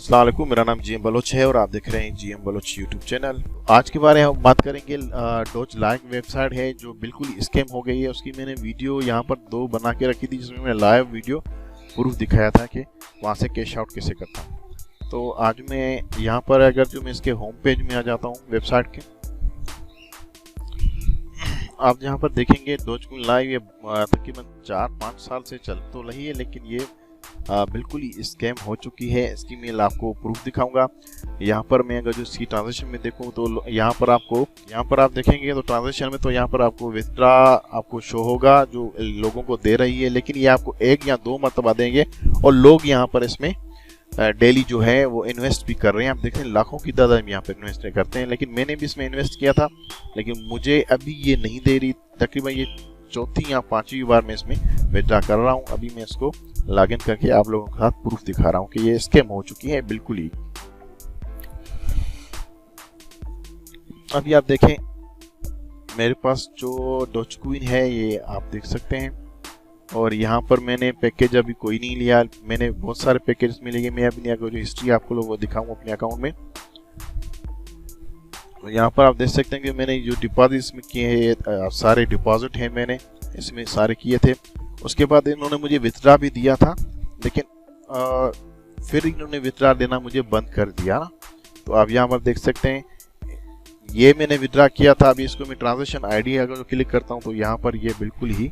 अस्सलाम वालेकुम, मेरा नाम जीएम बलोच है और आप देख रहे हैं जीएम बलोच यूट्यूब चैनल। आज के बारे में हम बात करेंगे डोज लाइक वेबसाइट है जो बिल्कुल स्कैम हो गई है। उसकी मैंने वीडियो यहाँ पर 2 बना के रखी थी जिसमें मैंने लाइव वीडियो प्रूफ दिखाया था कि वहाँ से कैश आउट कैसे करता हूँ। तो आज मैं यहाँ पर अगर जो मैं इसके होम पेज में आ जाता हूँ वेबसाइट के, आप यहाँ पर देखेंगे डोजकॉइन लाइव ये तकरीबन 4-5 साल से चल तो रही है, लेकिन ये बिल्कुल ही स्कैम हो चुकी है। इसकी मैं आपको प्रूफ दिखाऊंगा। यहाँ पर मैं अगर जो इसकी ट्रांजेक्शन में देखूँ तो यहाँ पर आप देखेंगे तो ट्रांजेक्शन में तो यहाँ पर आपको विथड्रा आपको शो होगा जो लोगों को दे रही है, लेकिन ये आपको 1 या 2 मरतबा देंगे और लोग यहाँ पर इसमें डेली जो है वो इन्वेस्ट भी कर रहे हैं। आप देख रहे हैं लाखों की तादाद में यहाँ पर इन्वेस्ट करते हैं, लेकिन मैंने भी इसमें इन्वेस्ट किया था, लेकिन मुझे अभी ये नहीं दे रही। तकरीबन ये 4थी या 5वीं बार मैं इसमें विथड्रा कर रहा हूँ। अभी मैं इसको लॉगिन करके आप लोगों के साथ प्रूफ दिखा रहा हूँ कि ये स्कैम हो चुकी है बिल्कुल ही। अभी आप देखें मेरे पास जो डोजकॉइन है ये आप देख सकते हैं, और यहाँ पर मैंने पैकेज अभी कोई नहीं लिया। मैंने बहुत सारे पैकेज में लिए, मैं अभी जो हिस्ट्री आपको लोग दिखाऊंगा अपने अकाउंट में। तो यहाँ पर आप देख सकते हैं कि मैंने जो डिपॉजिट इसमें किए हैं सारे डिपॉजिट हैं मैंने इसमें सारे किए थे। उसके बाद इन्होंने मुझे विथड्रा भी दिया था, लेकिन फिर इन्होंने विथड्रा देना मुझे बंद कर दिया ना। तो आप यहाँ पर देख सकते हैं ये मैंने विथड्रा किया था। अभी इसको मैं ट्रांजैक्शन आईडी अगर क्लिक करता हूँ तो यहाँ पर ये बिल्कुल ही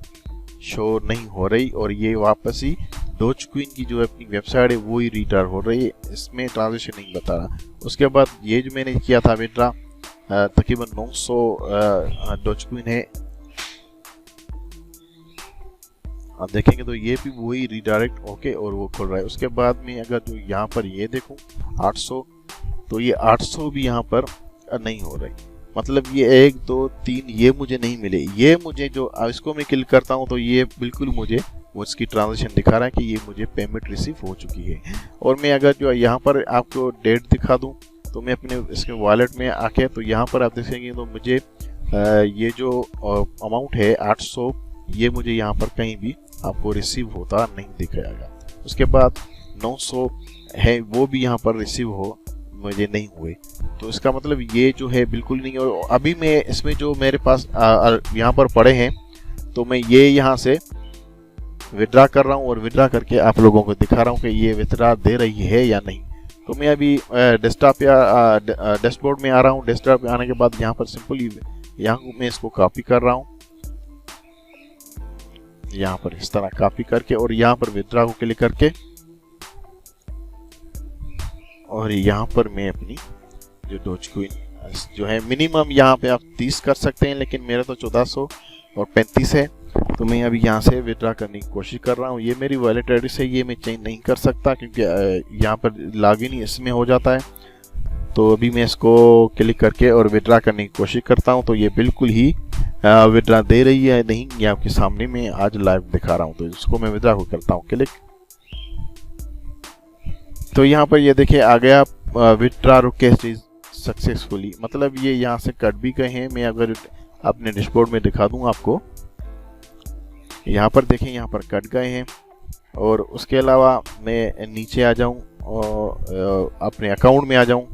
शो नहीं हो रही, और ये वापस ही डोजकॉइन की जो अपनी वेबसाइट है वो ही रिटर्न हो रही है, इसमें ट्रांजैक्शन नहीं बता रहा। उसके बाद ये जो मैंने किया था विथड्रा तकरीबन 900 डोजकॉइन है, आप देखेंगे तो ये भी वही रिडायरेक्ट होके और वो खुल रहा है। उसके बाद में अगर जो यहाँ पर ये देखूं 800, तो ये 800 भी यहाँ पर नहीं हो रही। मतलब ये 1 2 3 ये मुझे नहीं मिले। ये मुझे जो इसको मैं क्लिक करता हूँ तो ये बिल्कुल मुझे वो इसकी ट्रांजेक्शन दिखा रहा है कि ये मुझे पेमेंट रिसीव हो चुकी है। और मैं अगर जो यहाँ पर आपको डेट दिखा दूँ तो मैं अपने इसके वॉलेट में आके तो यहाँ पर आप देखेंगे तो मुझे ये जो अमाउंट है 800 ये मुझे यहाँ पर कहीं भी आपको रिसीव होता नहीं दिख रहेगा। उसके बाद 900 है वो भी यहाँ पर रिसीव हो मुझे नहीं हुए। तो इसका मतलब ये जो है बिल्कुल नहीं। और अभी मैं इसमें जो मेरे पास यहाँ पर पड़े हैं तो मैं ये यहाँ से विथड्रा कर रहा हूँ और विथड्रा करके आप लोगों को दिखा रहा हूँ कि ये विथड्रा दे रही है या नहीं। तो मैं अभी डेस्कटॉप या डैशबोर्ड में आ रहा हूँ। डेस्कटॉप में आने के बाद यहाँ पर सिंपली यहाँ मैं इसको कॉपी कर रहा हूँ, यहाँ पर इस तरह कॉपी करके और यहाँ पर विथड्रा को क्लिक करके और यहाँ पर मैं अपनी जो डोजकॉइन जो है मिनिमम यहाँ पे आप 30 कर सकते हैं, लेकिन मेरा तो 1435 है। तो मैं अभी यहाँ से विथड्रा करने की कोशिश कर रहा हूँ। ये मेरी वॉलेट एड्रेस है, ये मैं चेंज नहीं कर सकता क्योंकि यहाँ पर लॉगिन ही इसमें हो जाता है। तो अभी मैं इसको क्लिक करके और विथड्रा करने की कोशिश करता हूँ तो ये बिल्कुल ही विथड्रा दे रही है नहीं। ये आपके सामने मैं आज लाइव दिखा रहा हूँ। तो इसको मैं विथड्रा को करता हूँ क्लिक, तो यहाँ पर ये देखिए आ गया विथड्रा रिक्वेस्ट इज सक्सेसफुली। मतलब ये यहाँ से कट भी गए हैं। मैं अगर अपने डैशबोर्ड में दिखा दूँ आपको, यहाँ पर देखें यहाँ पर कट गए हैं। और उसके अलावा मैं नीचे आ जाऊँ और अपने अकाउंट में आ जाऊँ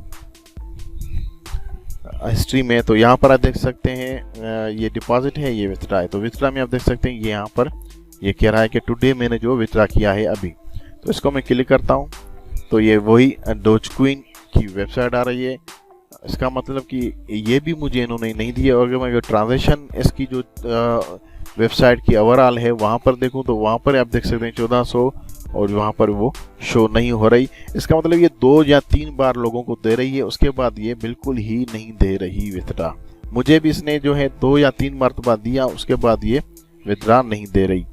हिस्ट्री में, तो यहाँ पर आप देख सकते हैं ये डिपॉजिट है ये विथड्रा है। तो विथड्रा में आप देख सकते हैं ये यहाँ पर ये कह रहा है कि टुडे मैंने जो विथड्रा किया है अभी। तो इसको मैं क्लिक करता हूँ तो ये वही डोजकॉइन की वेबसाइट आ रही है। इसका मतलब कि ये भी मुझे इन्होंने नहीं दिया। और अगर मैं ट्रांजेक्शन इसकी जो वेबसाइट की ओवरऑल है वहाँ पर देखूँ तो वहाँ पर आप देख सकते हैं 1400 और वहाँ पर वो शो नहीं हो रही। इसका मतलब ये 2 या 3 बार लोगों को दे रही है, उसके बाद ये बिल्कुल ही नहीं दे रही विथड्रा। मुझे भी इसने जो है 2 या 3 मरतबा दिया, उसके बाद ये विथड्रा नहीं दे रही।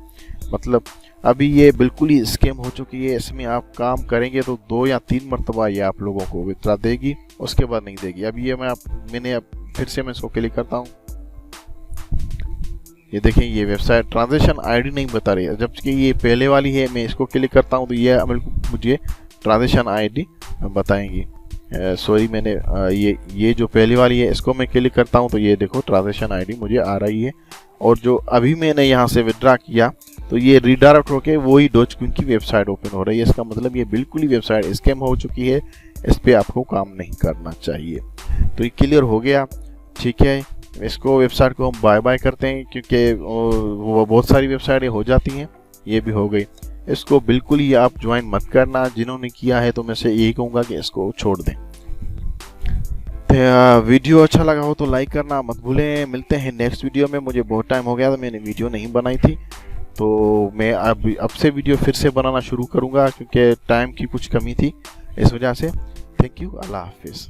मतलब अभी ये बिल्कुल ही स्कैम हो चुकी है। इसमें आप काम करेंगे तो 2 या 3 मरतबा ये आप लोगों को विथड्रा देगी, उसके बाद नहीं देगी। अभी ये मैंने फिर से मैं इसको क्लिक करता हूँ। ये देखें ये वेबसाइट ट्रांजेक्शन आईडी नहीं बता रही है, जबकि ये पहले वाली है। मैं इसको क्लिक करता हूँ तो ये मुझे ट्रांजेक्शन आईडी बताएंगी। सॉरी मैंने ये जो पहली वाली है इसको मैं क्लिक करता हूँ तो ये देखो ट्रांजेक्शन आईडी मुझे आ रही है। और जो अभी मैंने यहाँ से विथड्रा किया तो ये रीडायरेक्ट होके वही डॉजकॉइन की वेबसाइट ओपन हो रही है। इसका मतलब ये बिल्कुल ही वेबसाइट स्कैम हो चुकी है, इस पर आपको काम नहीं करना चाहिए। तो ये क्लियर हो गया, ठीक है। इसको वेबसाइट को हम बाय बाय करते हैं, क्योंकि वो बहुत सारी वेबसाइटें हो जाती हैं, ये भी हो गई। इसको बिल्कुल ही आप ज्वाइन मत करना, जिन्होंने किया है तो मैं से यही कहूँगा कि इसको छोड़ दें। तो वीडियो अच्छा लगा हो तो लाइक करना मत भूलें। मिलते हैं नेक्स्ट वीडियो में। मुझे बहुत टाइम हो गया था, मैंने वीडियो नहीं बनाई थी, तो मैं अब से वीडियो फिर से बनाना शुरू करूँगा, क्योंकि टाइम की कुछ कमी थी इस वजह से। थैंक यू, अल्लाह हाफिज़।